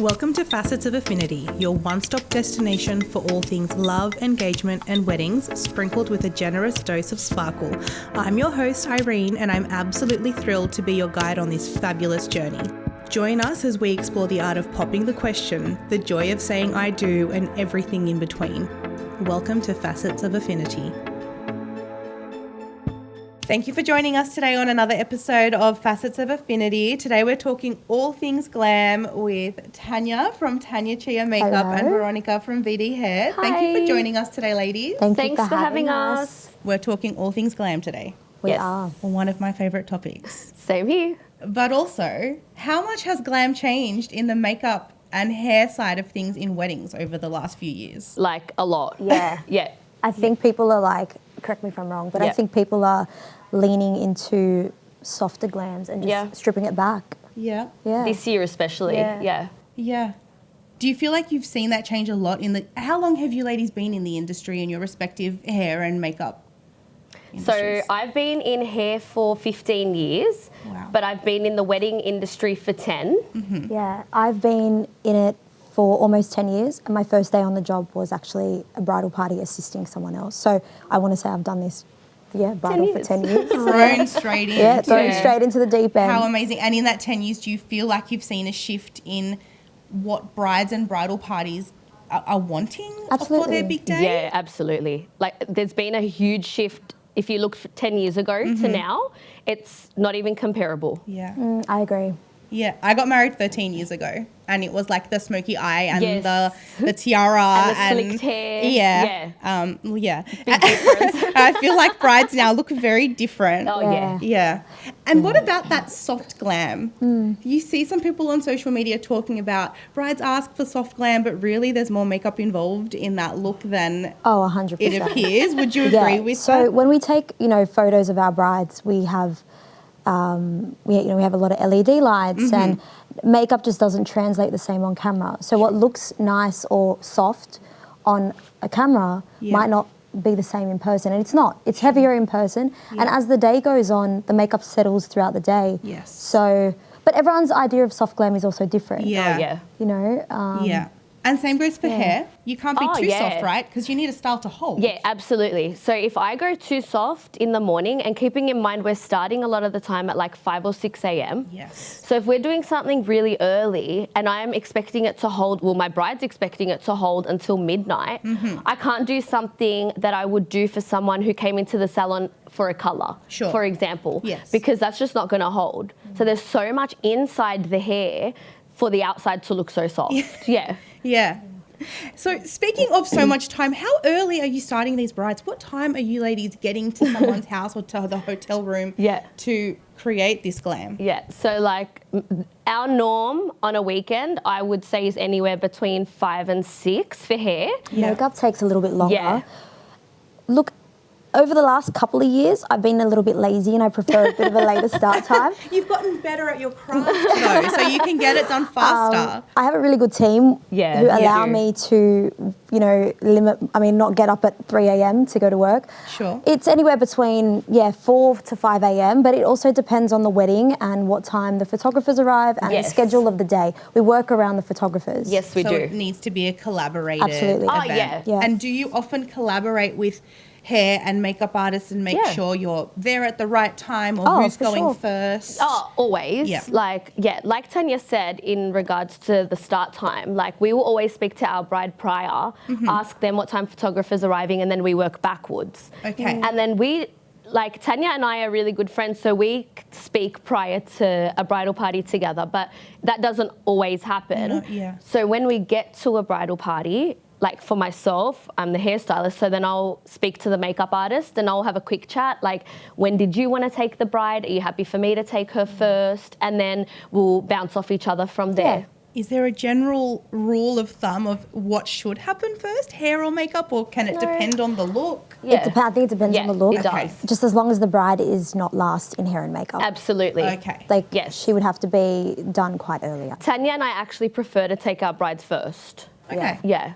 Welcome to Facets of Affinity, your one-stop destination for all things love, engagement and weddings, sprinkled with a generous dose of sparkle. I'm your host, Irene, and I'm absolutely thrilled to be your guide on this fabulous journey. Join us as we explore the art of popping the question, the joy of saying I do, and everything in between. Welcome to Facets of Affinity. Thank you for joining us today on another episode of Facets of Affinity. Today we're talking all things glam with Tania from Tania Chiha Makeup. Hello. And Veronica from VD Hair. Hi. Thank you for joining us today, ladies. Thanks for having us. We're talking all things glam today. We are. One of my favourite topics. Same here. But also, how much has glam changed in the makeup and hair side of things in weddings over the last few years? Like a lot. Yeah. Yeah. I think people are like, correct me if I'm wrong, but I think people are leaning into softer glams and just stripping it back. Yeah. Yeah. This year especially. Yeah. Yeah. Do you feel like you've seen that change a lot how long have you ladies been in the industry in your respective hair and makeup industries? So I've been in hair for 15 years, but I've been in the wedding industry for 10. Mm-hmm. Yeah. I've been in it for almost 10 years, and my first day on the job was actually a bridal party assisting someone else. So I want to say I've done this, bridal for 10 years. Thrown straight in. Yeah, thrown straight into the deep end. How amazing. And in that 10 years, do you feel like you've seen a shift in what brides and bridal parties are wanting for their big day? Yeah, absolutely. Like there's been a huge shift. If you look 10 years ago to now, it's not even comparable. Yeah. I agree. Yeah, I got married 13 years ago, and it was like the smoky eye and the tiara and the slicked hair. Yeah. Big difference. I feel like brides now look very different. Oh, yeah. Yeah. And what about that soft glam? You see some people on social media talking about brides ask for soft glam, but really there's more makeup involved in that look than 100%. it appears. Would you agree with that? So when we take, photos of our brides, we have we have a lot of LED lights and makeup just doesn't translate the same on camera. So what looks nice or soft on a camera might not be the same in person, and it's not. It's heavier in person, and as the day goes on, the makeup settles throughout the day. Yes. So, but everyone's idea of soft glam is also different. Yeah. Yeah. And same goes for hair. You can't be too soft, right? Because you need a style to hold. Yeah, absolutely. So if I go too soft in the morning, and keeping in mind we're starting a lot of the time at like 5 or 6 a.m. Yes. So if we're doing something really early and I'm expecting it to hold, my bride's expecting it to hold until midnight, I can't do something that I would do for someone who came into the salon for a colour, for example. Yes. Because that's just not going to hold. So there's so much inside the hair for the outside to look so soft. Yeah. So speaking of so much time, how early are you starting these brides? What time are you ladies getting to someone's house or to the hotel room to create this glam? Yeah, so like our norm on a weekend, I would say, is anywhere between 5 and 6 for hair. Makeup takes a little bit longer. Yeah. Look, over the last couple of years, I've been a little bit lazy and I prefer a bit of a later start time. You've gotten better at your craft though, so you can get it done faster. I have a really good team who allow me to, not get up at 3 a.m. to go to work. Sure. It's anywhere between, 4 to 5 a.m., but it also depends on the wedding and what time the photographers arrive and the schedule of the day. We work around the photographers. Yes, we do. So it needs to be a collaborated event. Oh, yeah. And do you often collaborate with hair and makeup artists and make sure you're there at the right time or who's going first? Oh, always. Yeah. Like Tania said in regards to the start time, like we will always speak to our bride prior, ask them what time photographer's arriving, and then we work backwards. Okay. And then Tania and I are really good friends, so we speak prior to a bridal party together, but that doesn't always happen. So when we get to a bridal party, like for myself, I'm the hairstylist, so then I'll speak to the makeup artist and I'll have a quick chat, like, when did you want to take the bride? Are you happy for me to take her first? And then we'll bounce off each other from there. Is there a general rule of thumb of what should happen first, hair or makeup, or can it depend on the look? I think it depends on the look. It does. Just as long as the bride is not last in hair and makeup. Absolutely. Okay. She would have to be done quite earlier. Tania and I actually prefer to take our brides first. Okay. Yeah.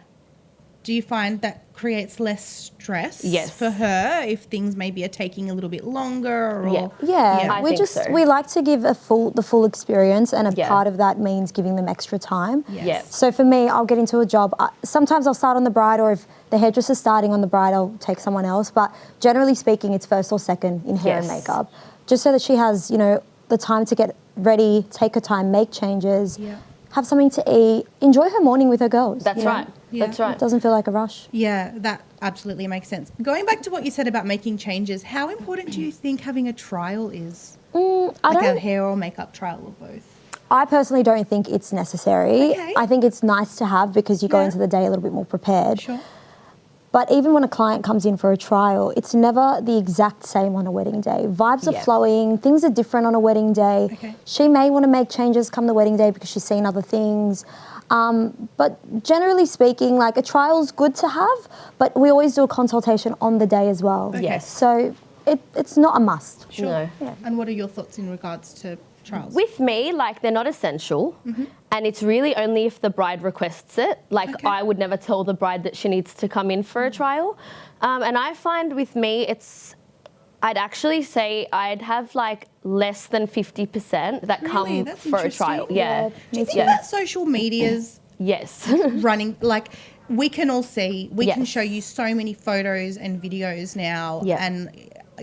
do you find that creates less stress Yes. for her if things maybe are taking a little bit longer? Or Yeah, I think so. we like to give the full experience, and a Yeah. part of that means giving them extra time. Yes. Yeah. So for me, I'll get into a job. Sometimes I'll start on the bride, or if the hairdresser's starting on the bride, I'll take someone else. But generally speaking, it's first or second in hair and Yes. makeup, just so that she has, you know, the time to get ready, take her time, make changes, have something to eat, enjoy her morning with her girls. That's you know? right. Yeah. That's right. It doesn't feel like a rush. Yeah, that absolutely makes sense. Going back to what you said about making changes, how important do you think having a trial is? Like a hair or makeup trial or both? I personally don't think it's necessary. Okay. I think it's nice to have because you go into the day a little bit more prepared. Sure. But even when a client comes in for a trial, it's never the exact same on a wedding day. Vibes are flowing, things are different on a wedding day. Okay. She may want to make changes come the wedding day because she's seen other things. But generally speaking, like a trial's good to have, but we always do a consultation on the day as well. Okay. Yes. So it's not a must. Sure. No. Yeah. And what are your thoughts in regards to trials? With me, like, they're not essential, and it's really only if the bride requests it. Like, I would never tell the bride that she needs to come in for a trial. And I find with me, I'd actually say I'd have like less than 50% that come That's for a trial. interesting. Yeah. Do you think that social media's Yes. running, like, we can all see, we can Yes. show you so many photos and videos now and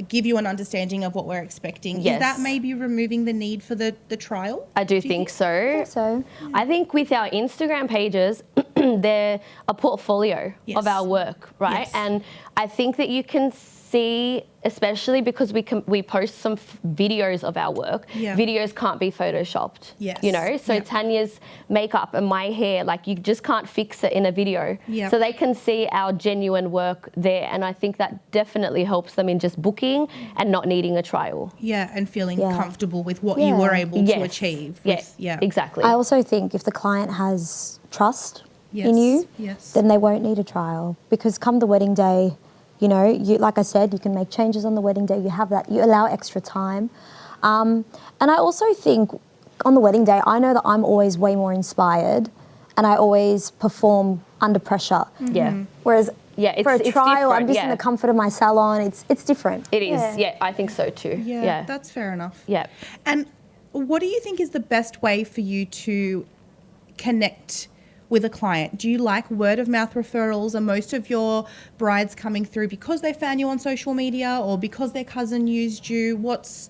give you an understanding of what we're expecting. Yes. Is that maybe removing the need for the trial? I do think so. So I think with our Instagram pages, they're a portfolio of our work, right? Yes. And I think that you can see, especially because we post some videos of our work. Videos can't be photoshopped. Yes. You know, so Tanya's makeup and my hair, like, you just can't fix it in a video. So they can see our genuine work there, and I think that definitely helps them in just booking and not needing a trial. Yeah, and feeling comfortable with what you were able to achieve. Yes. Exactly. I also think if the client has trust in you, then they won't need a trial, because come the wedding day, you know, like I said, you can make changes on the wedding day. You have that. You allow extra time. And I also think on the wedding day, I know that I'm always way more inspired, and I always perform under pressure. Yeah. Whereas Yeah, for a it's trial, I'm different, just in the comfort of my salon. It's different. It is. Yeah, I think so too. Yeah, that's fair enough. Yeah. And what do you think is the best way for you to connect with a client? Do you like word of mouth referrals? Are most of your brides coming through because they found you on social media or because their cousin used you? What's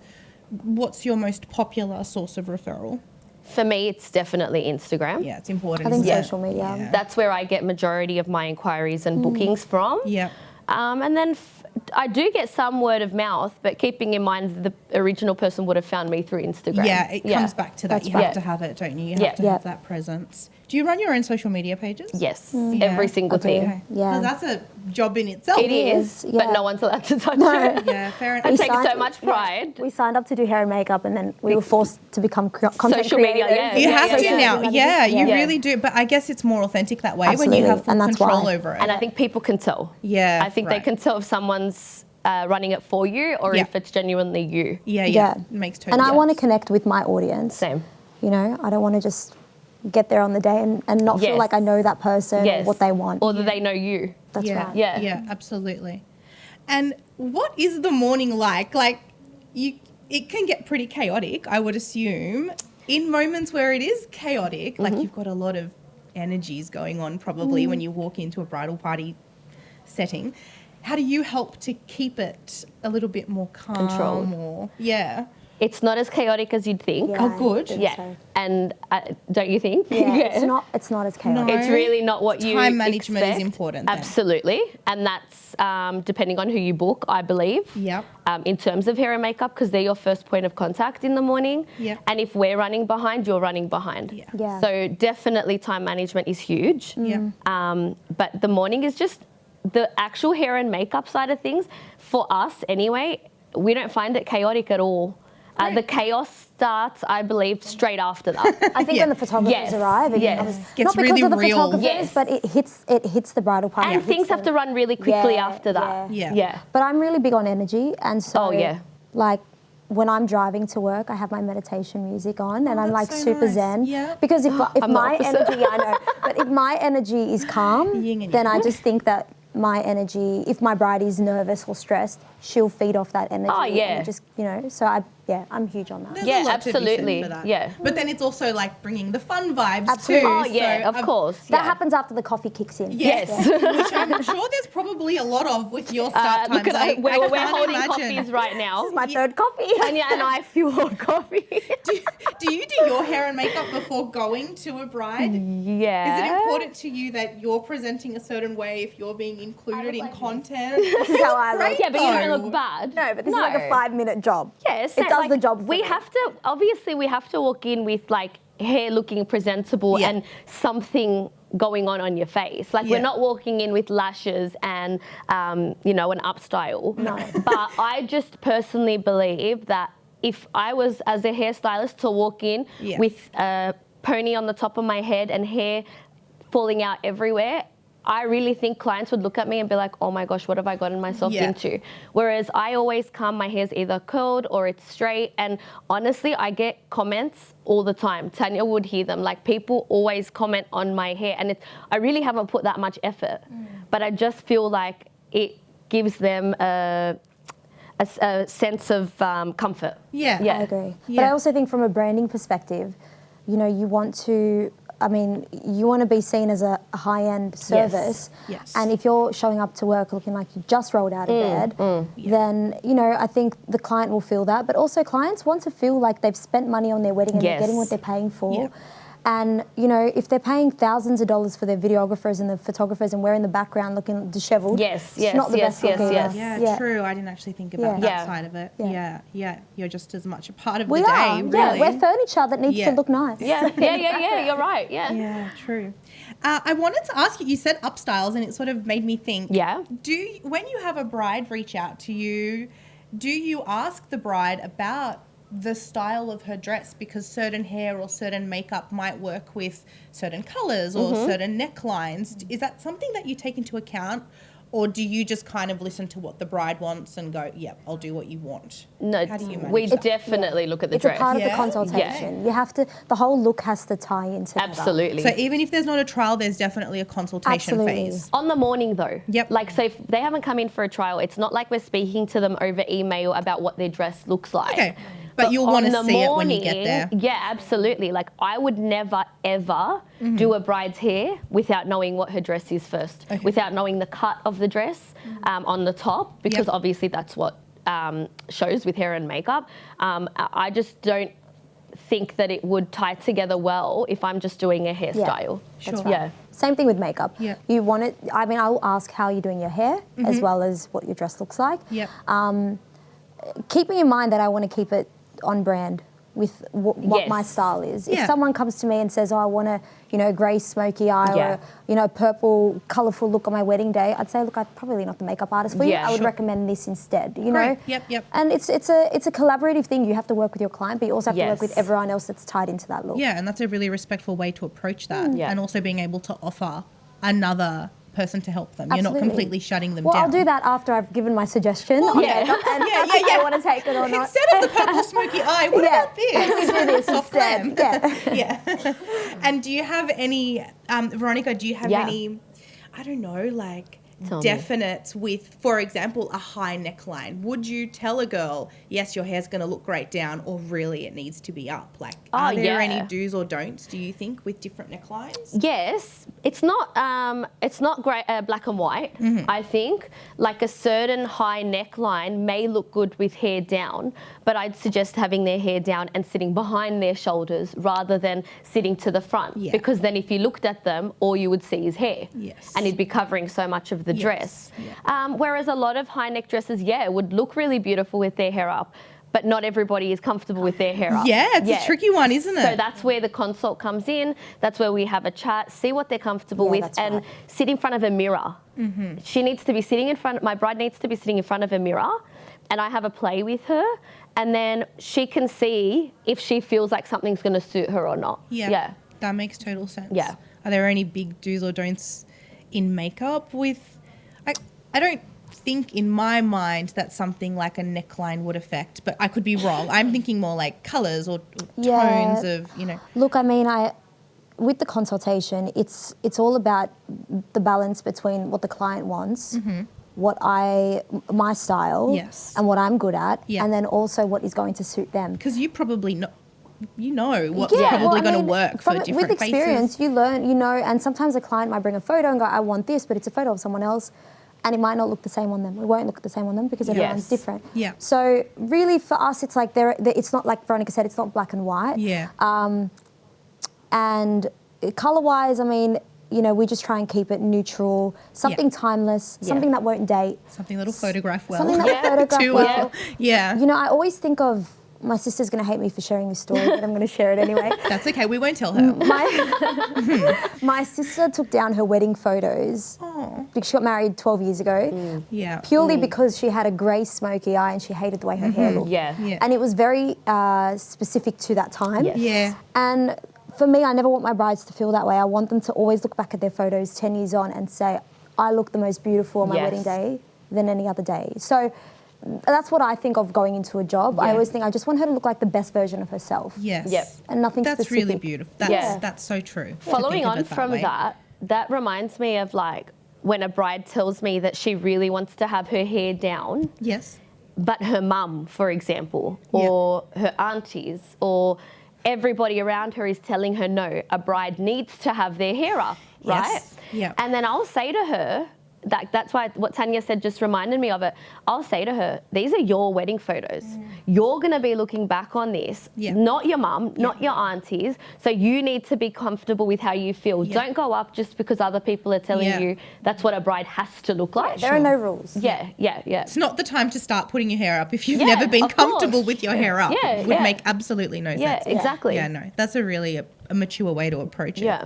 your most popular source of referral? For me, it's definitely Instagram. Yeah, it's important. I think isn't it? social media. That's where I get majority of my inquiries and bookings from. Yeah. And then I do get some word of mouth, but keeping in mind the original person would have found me through Instagram. Yeah, it comes back to that. That's You right. have to have it, don't you? You have Yeah. to have that presence. Do you run your own social media pages? Yes, Yeah. every single I do. thing. Okay. Yeah. Well, that's a job in itself. It is, yeah. but no one's allowed to touch it. Yeah, fair enough. I take signed- so much pride. We signed up to do hair and makeup, and then we were forced to become content Social media, creators. yeah. You have to yeah. now. Yeah, you Yeah. really do. But I guess it's more authentic that way Absolutely, when you have full and that's control why. over it. And I think people can tell. Yeah, I think they right. can tell if someone's running it for you or Yeah. if it's genuinely you. Yeah. Yeah. It makes total And I sense. want to connect with my audience. Same. You know, I don't want to just get there on the day and not feel Yes. like I know that person or what they want. Or that they know you. That's yeah. right. Yeah. Yeah, absolutely. And what is the morning like? Like, it can get pretty chaotic, I would assume. In moments where it is chaotic, like you've got a lot of energies going on probably when you walk into a bridal party setting. How do you help to keep it a little bit more calm? Controlled. Or, yeah. It's not as chaotic as you'd think. Yeah, Oh, good. I think Yeah. so. And don't you think? Yeah, it's not as chaotic. No. It's really not what you Time management is expect. important then. Absolutely. And that's depending on who you book, I believe. Yep. In terms of hair and makeup, because they're your first point of contact in the morning. Yep. And if we're running behind, you're running behind. Yeah. Yeah. So definitely time management is huge. Yeah. But the morning is just the actual hair and makeup side of things. For us anyway, we don't find it chaotic at all. The chaos starts, I believe, straight after that. I think Yeah. when the photographers Yes. arrive, and Yes. Gets not because really of the real. photographers, Yes. but it hits the bridal party. And things have to run really quickly Yeah, after that. yeah. Yeah. But I'm really big on energy, and so Oh, yeah. like when I'm driving to work, I have my meditation music on, and I'm like so super nice. zen. Yeah. Because if I'm my the opposite. energy, I know, but if my energy is calm, Yin and then yang. I just think that my energy, if my bride is nervous or stressed, she'll feed off that energy. Oh, yeah. And it just, so I'm huge on that. There's Yeah, a lot to be said absolutely. for that. Yeah. But then it's also like bringing the fun vibes Absolutely. too. Oh, yeah, So of course. That yeah. happens after the coffee kicks in. Yes. Which I'm sure there's probably a lot of with your start times. Look at I we're can't holding imagine. coffees right now. This is my third coffee. Tania and I fuel coffee. Do you do your hair and makeup before going to a bride? Yeah. Is it important to you that you're presenting a certain way if you're being included in content? This is how I look. Yeah, but you though. don't look bad. No, but this is like a 5-minute job. Yes, It does the job for We me. have to, obviously, we have to walk in with like hair looking presentable Yeah. and something going on your face. Like Yeah. we're not walking in with lashes and, an up style. No. But I just personally believe that if I was, as a hairstylist, to walk in Yeah. with a pony on the top of my head and hair falling out everywhere, I really think clients would look at me and be like, oh my gosh, what have I gotten myself Yeah. into? Whereas I always come, my hair's either curled or it's straight. And honestly, I get comments all the time. Tania would hear them. Like people always comment on my hair, and I really haven't put that much effort. But I just feel like it gives them a sense of comfort. Yeah. Yeah. I agree. Yeah. But I also think from a branding perspective, you want to, you want to be seen as a high-end service. Yes. And if you're showing up to work looking like you just rolled out of bed, then, I think the client will feel that. But also clients want to feel like they've spent money on their wedding and they're getting what they're paying for. Yeah. And, if they're paying thousands of dollars for their videographers and the photographers and we're in the background looking disheveled, Yes, it's not the best look either. Yeah, true. I didn't actually think about Yeah. that Yeah. side of it. Yeah. Yeah. You're just as much a part of We the day, are. really. Yeah, we're furniture that needs Yeah. to look nice. Yeah, you're right, yeah. Yeah, true. I wanted to ask you, you said upstyles and it sort of made me think. Yeah. When you have a bride reach out to you, do you ask the bride about the style of her dress, because certain hair or certain makeup might work with certain colours or certain necklines? Is that something that you take into account, or do you just kind of listen to what the bride wants and go, yep, I'll do what you want? No, How do you manage we that? definitely look at the It's dress. a part of the Yeah? consultation. You have to, the whole look has to tie into that. Absolutely. So even if there's not a trial, there's definitely a consultation Absolutely. phase. On the morning though. Yep. Like, so if they haven't come in for a trial, it's not like we're speaking to them over email about what their dress looks like. Okay. But you'll want to see it when you get there. Yeah, absolutely. Like I would never, ever do a bride's hair without knowing what her dress is first, without knowing the cut of the dress on the top, because obviously that's what shows with hair and makeup. I just don't think that it would tie together well if I'm just doing a hairstyle. That's Sure. right. Yeah. Same thing with makeup. Yeah. You want it, I'll ask how you're doing your hair as well as what your dress looks like. Yep. Keeping in mind that I want to keep it on brand with what Yes. my style is. Yeah. If someone comes to me and says, oh, I want a, grey smoky eye Yeah. or, purple, colourful look on my wedding day, I'd say, look, I'm probably not the makeup artist for you. Yeah, I would sure. recommend this instead, you Great. know? Yep. And it's a collaborative thing. You have to work with your client, but you also have to work Yes. with everyone else that's tied into that look. Yeah, and that's a really respectful way to approach that. Yeah. And also being able to offer another person to help them. You're not Absolutely. completely shutting them Well, down. I'll do that after I've given my suggestion on yeah. makeup and if they want to take it or not. Instead of the purple smoky eye, what Yeah. about this? Can we do this Soft instead? glam. Yeah. Yeah. And do you have any, Veronica, do you have Yeah. any, I don't know, like Tell me. definites with, for example, a high neckline? Would you tell a girl, yes, your hair's going to look great down, or really it needs to be up? Like, are there yeah. any do's or don'ts, do you think, with different necklines? Yes, it's not great, black and white. I think like a certain high neckline may look good with hair down, but I'd suggest having their hair down and sitting behind their shoulders rather than sitting to the front. Yeah. Because then if you looked at them, all you would see is hair. Yes. And it'd be covering so much of the Yes. dress. Yeah. Whereas a lot of high neck dresses, would look really beautiful with their hair up, but not everybody is comfortable with their hair up. Yeah, it's a tricky one, isn't it? So that's where the consult comes in. That's where we have a chat, see what they're comfortable Yeah, with, that's and right. sit in front of a mirror. She needs to be sitting in front, my bride needs to be sitting in front of a mirror, and I have a play with her, and then she can see if she feels like something's going to suit her or not. Yeah. That makes total sense. Yeah. Are there any big do's or don'ts in makeup with, I don't think in my mind that something like a neckline would affect, but I could be wrong. I'm thinking more like colours or tones of, you know. Look, I mean, with the consultation, it's all about the balance between what the client wants, my style, and what I'm good at, and then also what is going to suit them. Because you probably know. You know what's probably going to work for different with experience, faces. you learn, you know, and sometimes a client might bring a photo and go, I want this, but it's a photo of someone else, and it might not look the same on them. It won't look the same on them because everyone's different. Yeah. So really for us, it's like it's not like Veronica said, it's not black and white. Yeah. And colour-wise, I mean, you know, we just try and keep it neutral, something timeless, something that won't date. Something that'll photograph well. Something that will photograph well. Yeah. You know, I always think of, my sister's going to hate me for sharing this story, but I'm going to share it anyway. That's okay. We won't tell her. My sister took down her wedding photos because she got married 12 years ago. Yeah. Purely because she had a grey smoky eye and she hated the way her hair looked. Yeah. And it was very specific to that time. Yes. Yeah. And for me, I never want my brides to feel that way. I want them to always look back at their photos 10 years on and say, I look the most beautiful on my wedding day than any other day. So that's what I think of going into a job. I always think I just want her to look like the best version of herself. Yes. Yep. And nothing That's specific. really beautiful. That's so true. Following on from that reminds me of like when a bride tells me that she really wants to have her hair down. Yes. But her mum, for example, or her aunties, or everybody around her is telling her no, a bride needs to have their hair up, right? Yes. Yeah. And then I'll say to her, that's why what Tania said just reminded me of it. I'll say to her, these are your wedding photos. You're going to be looking back on this, not your mum, not your aunties. So you need to be comfortable with how you feel. Don't go up just because other people are telling you that's what a bride has to look like. There are no rules. Yeah. It's not the time to start putting your hair up if you've never been comfortable with your hair up. It would make absolutely no sense. Yeah, exactly. Yeah, no, that's a really a mature way to approach it. Yeah.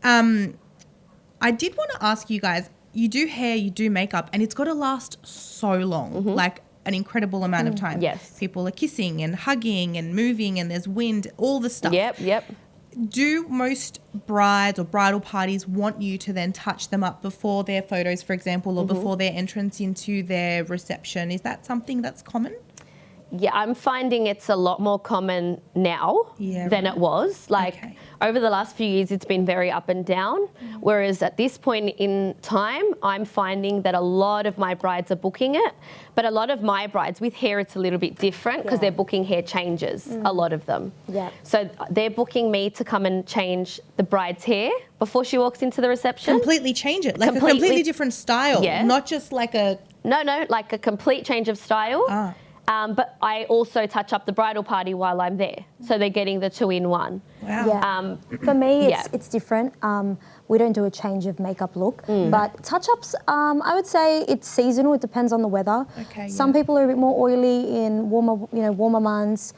I did want to ask you guys, you do hair, you do makeup, and it's got to last so long, like an incredible amount of time. Yes. People are kissing and hugging and moving and there's wind, all the stuff. Yep. Do most brides or bridal parties want you to then touch them up before their photos, for example, or before their entrance into their reception? Is that something that's common? Yeah, I'm finding it's a lot more common now than it was. Like over the last few years, it's been very up and down. Whereas at this point in time, I'm finding that a lot of my brides are booking it. But a lot of my brides with hair, it's a little bit different because they're booking hair changes, a lot of them. Yeah. So they're booking me to come and change the bride's hair before she walks into the reception. Completely change it, like a completely different style, not just like a... No, like a complete change of style. But I also touch up the bridal party while I'm there. So they're getting the 2-in-1. Wow. Yeah. For me, it's different. We don't do a change of makeup look. But touch-ups, I would say it's seasonal. It depends on the weather. Some people are a bit more oily in warmer months.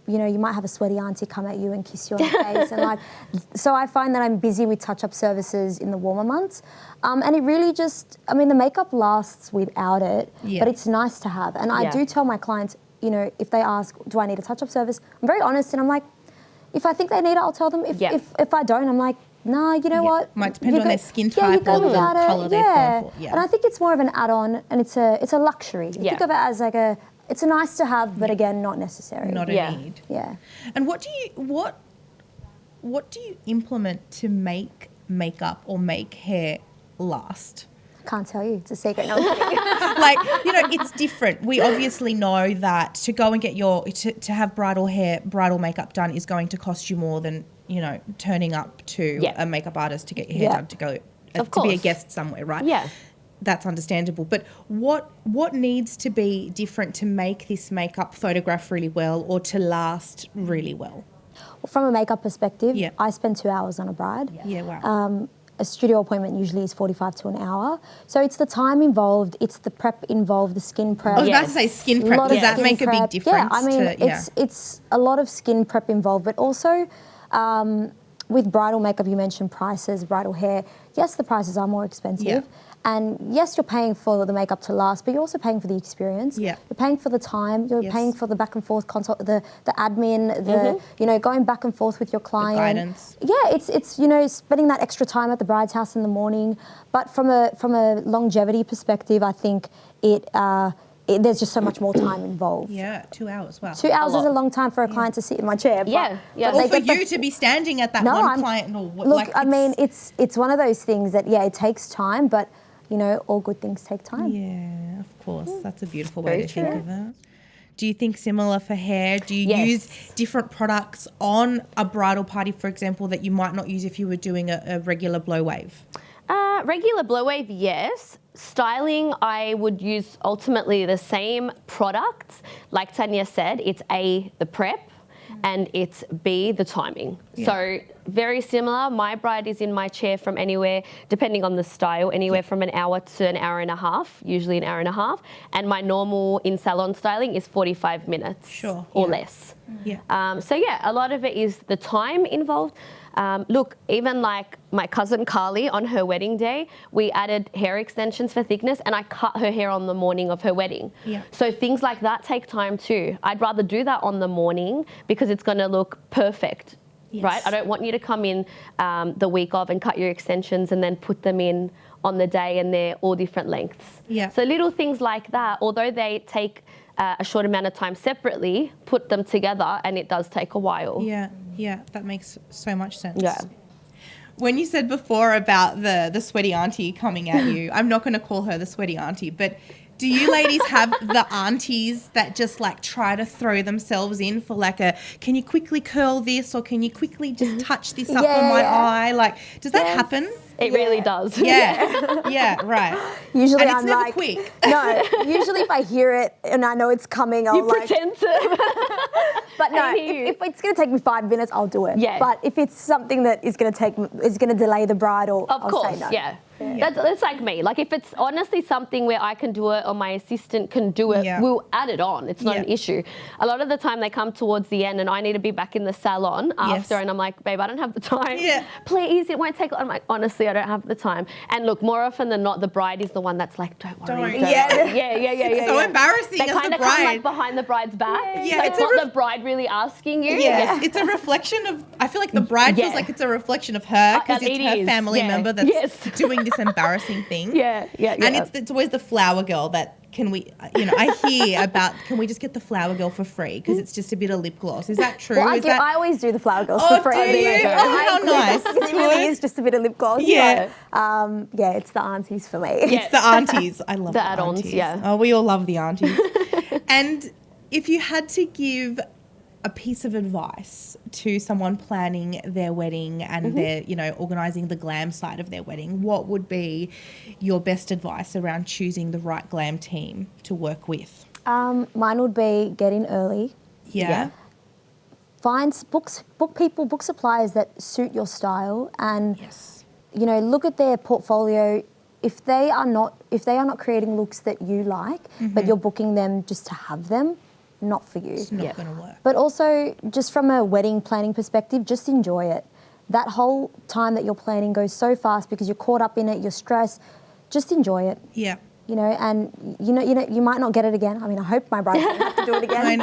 You know, you might have a sweaty auntie come at you and kiss you on the face. And so I find that I'm busy with touch-up services in the warmer months. And it really just, I mean, the makeup lasts without it, but it's nice to have. And I do tell my clients, you know, if they ask, do I need a touch-up service? I'm very honest and I'm like, if I think they need it, I'll tell them. If I don't, I'm like, nah, you know what? Might depend on their skin type or the colour they've gone for. And I think it's more of an add-on and it's a luxury. Think of it as like it's a nice to have, but again, not necessary. Not a need. Yeah. And what do you implement to make makeup or make hair last? Can't tell you. It's a secret. No, I'm kidding. Like, you know, it's different. We obviously know that to go and get to have bridal makeup done is going to cost you more than, you know, turning up to a makeup artist to get your hair done to go to be a guest somewhere, right? Yeah. That's understandable. But what needs to be different to make this makeup photograph really well or to last really well? From a makeup perspective, I spend 2 hours on a bride. Yeah, wow. A studio appointment usually is 45 to an hour. So it's the time involved, it's the prep involved, the skin prep. I was about to say skin prep. Does that make a big difference? Yeah, I mean, it's a lot of skin prep involved, but also with bridal makeup, you mentioned prices, bridal hair. Yes, the prices are more expensive. And yes, you're paying for the makeup to last, but you're also paying for the experience. Yeah. You're paying for the time. You're paying for the back and forth consult, the admin, the going back and forth with your client. The guidance. Yeah, it's spending that extra time at the bride's house in the morning. But from a longevity perspective, I think there's just so much more time involved. Yeah, 2 hours. Wow. 2 hours is a long time for a client to sit in my chair. Yeah. Or for you to be standing at that client. Look, I mean, it's one of those things that, it takes time, but, all good things take time. Yeah, of course. That's a beautiful way to think of it. Do you think similar for hair? Do you use different products on a bridal party, for example, that you might not use if you were doing a regular blow wave? Regular blow wave, yes. Styling, I would use ultimately the same products. Like Tania said, it's A, the prep, and it's B, the timing. Yeah. So very similar. My bride is in my chair from anywhere, depending on the style, anywhere from an hour to an hour and a half, usually an hour and a half. And my normal in-salon styling is 45 minutes or less. Yeah. A lot of it is the time involved. Look, even like my cousin Carly on her wedding day, we added hair extensions for thickness and I cut her hair on the morning of her wedding. Yeah. So things like that take time too. I'd rather do that on the morning because it's going to look perfect, right? I don't want you to come in the week of and cut your extensions and then put them in on the day and they're all different lengths. Yeah. So little things like that, although they take a short amount of time separately, put them together and it does take a while. Yeah, that makes so much sense. Yeah. When you said before about the sweaty auntie coming at you, I'm not going to call her the sweaty auntie, but do you ladies have the aunties that just like try to throw themselves in for like can you quickly curl this or can you quickly just touch this up on my eye? Like, does that happen? It really does. Yeah, right. Usually and it's I'm never like, quick. No, usually if I hear it and I know it's coming, I'll pretend to. But no, if it's going to take me 5 minutes, I'll do it. Yeah. But if it's something that is going to delay the bride, I'll say no. Yeah. That's like me. Like if it's honestly something where I can do it or my assistant can do it, we'll add it on. It's not an issue. A lot of the time they come towards the end and I need to be back in the salon after and I'm like, babe, I don't have the time. Yeah. Please, it won't take. I'm like, honestly, I don't have the time. And look, more often than not, the bride is the one that's like, don't worry. Yeah. It's so embarrassing they as the kind of bride. come like behind the bride's back. Yeah. So it's not the bride really asking you. Yes, it's a reflection of, I feel like the bride feels like it's a reflection of her because it's her family member that's doing this embarrassing thing. Yeah. And it's always the flower girl that I hear about, can we just get the flower girl for free? Because it's just a bit of lip gloss. Is that true? Well, I always do the flower girls for free. Do you? How nice. It really is just a bit of lip gloss. Yeah. It's the aunties for me. It's the aunties. I love the add-ons, aunties. yeah. Oh, we all love the aunties. And if you had to give a piece of advice to someone planning their wedding and they're, organising the glam side of their wedding, what would be your best advice around choosing the right glam team to work with? Mine would be get in early. Yeah. Find book suppliers that suit your style and look at their portfolio. If they are not creating looks that you like, but you're booking them just to have them, not for you. It's not going to work. But also, just from a wedding planning perspective, just enjoy it. That whole time that you're planning goes so fast because you're caught up in it, you're stressed. Just enjoy it. Yeah. And you might not get it again. I mean, I hope my bride doesn't have to do it again.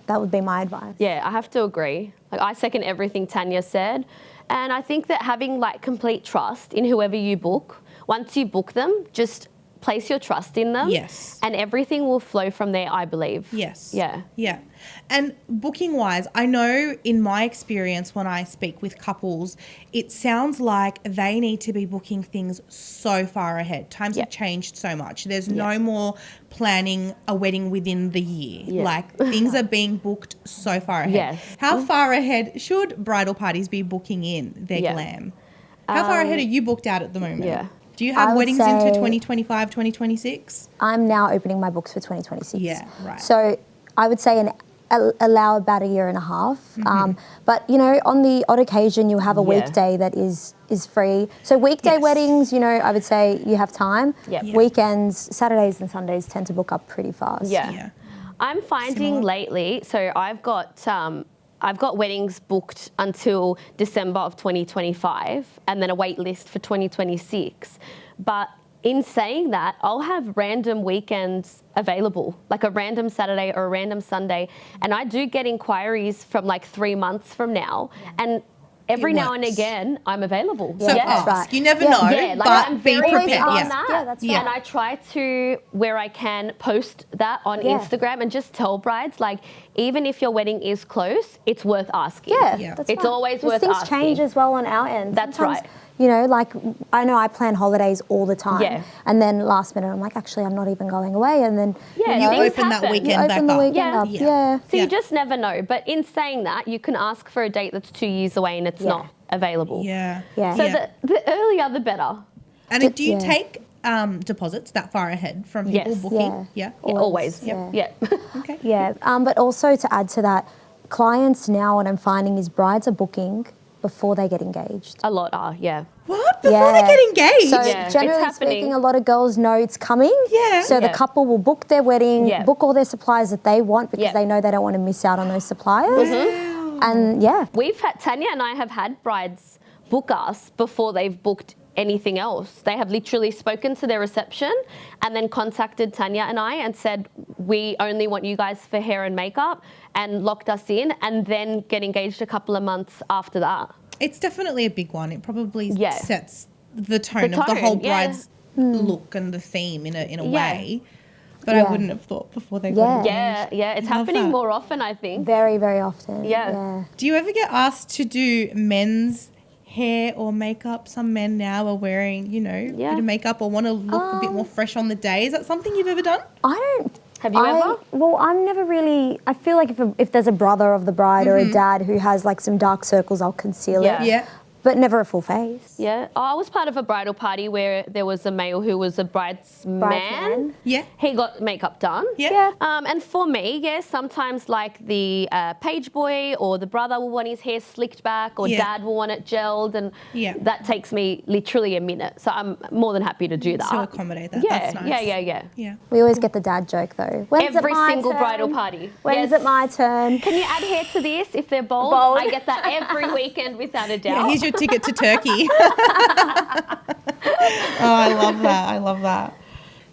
That would be my advice. Yeah, I have to agree. Like, I second everything Tania said. And I think that having like complete trust in whoever you book, once you book them, just place your trust in them. Yes. And everything will flow from there, I believe. Yes. Yeah. Yeah. And booking wise, I know in my experience when I speak with couples, it sounds like they need to be booking things so far ahead. Times have changed so much. There's no more planning a wedding within the year. Yeah. Like things are being booked so far ahead. Yes. How far ahead should bridal parties be booking in their glam? How far ahead are you booked out at the moment? Yeah. Do you have weddings into 2025, 2026? I'm now opening my books for 2026. Yeah, right. So I would say allow about a year and a half. But, on the odd occasion, you'll have a weekday that is free. So weekday weddings, I would say you have time. Yep. Yeah. Weekends, Saturdays and Sundays tend to book up pretty fast. Yeah. I'm finding lately, so I've got I've got weddings booked until December of 2025 and then a wait list for 2026. But in saying that, I'll have random weekends available, like a random Saturday or a random Sunday. And I do get inquiries from like 3 months from now. And every now and again, I'm available. So ask. Right. You never know, but I'm be very prepared. on that. Yeah, that's right. And I try to, where I can, post that on Instagram and just tell brides, like, even if your wedding is close, it's worth asking. Yeah. It's right. Always worth things asking. Change as well on our end. That's Sometimes, right. You know, like I know I plan holidays all the time. Yeah. And then last minute I'm like, actually, I'm not even going away. And then you open that weekend back up. So you just never know. But in saying that, you can ask for a date that's 2 years away and it's not available. Yeah. So the earlier the better. And do you take deposits that far ahead from people booking? Yeah. Always. Yeah. Okay. Yeah. But also to add to that, clients now, what I'm finding is brides are booking before they get engaged. A lot are, What? Before they get engaged? So generally speaking, a lot of girls know it's coming. Yeah. So the couple will book their wedding, book all their supplies that they want because they know they don't want to miss out on those suppliers. And we've had, Tania and I have had brides book us before they've booked anything else. They have literally spoken to their reception and then contacted Tania and I and said, we only want you guys for hair and makeup, and locked us in, and then get engaged a couple of months after that. It's definitely a big one. It probably sets the tone of the whole bride's look and the theme in a way. But I wouldn't have thought before they got engaged. Yeah. It's happening more often, I think. Very, very often. Yeah. Do you ever get asked to do men's hair or makeup? Some men now are wearing, a bit of makeup or want to look a bit more fresh on the day. Is that something you've ever done? I don't. Have you ever? Well, I'm never really. I feel like if there's a brother of the bride or a dad who has like some dark circles, I'll conceal it. Yeah. But never a full face. Yeah. I was part of a bridal party where there was a male who was a bridesman. Yeah. He got makeup done. Yeah. And for me, sometimes like the page boy or the brother will want his hair slicked back, or dad will want it gelled, and that takes me literally a minute. So I'm more than happy to do that. To accommodate that. Yeah. That's nice. Yeah. We always get the dad joke though. When's Every it my single turn? bridal party. When's it my turn? Can you add hair to this if they're bold? I get that every weekend without a doubt. Yeah, here's your ticket to Turkey. I love that.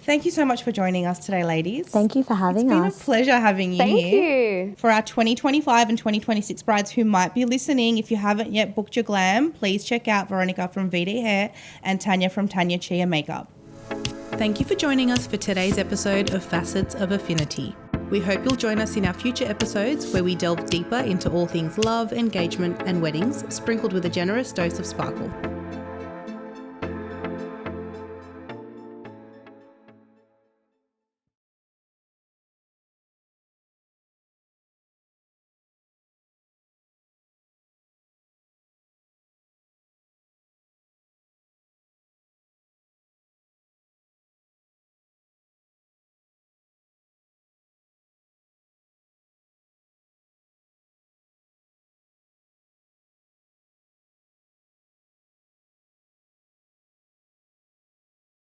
Thank you so much for joining us today, ladies. Thank you for having us. It's been a pleasure having you here. Thank you. For our 2025 and 2026 brides who might be listening, if you haven't yet booked your glam, please check out Veronica from VDHair and Tania from Tania Chiha Makeup. Thank you for joining us for today's episode of Facets of Affinity. We hope you'll join us in our future episodes where we delve deeper into all things love, engagement and weddings, sprinkled with a generous dose of sparkle.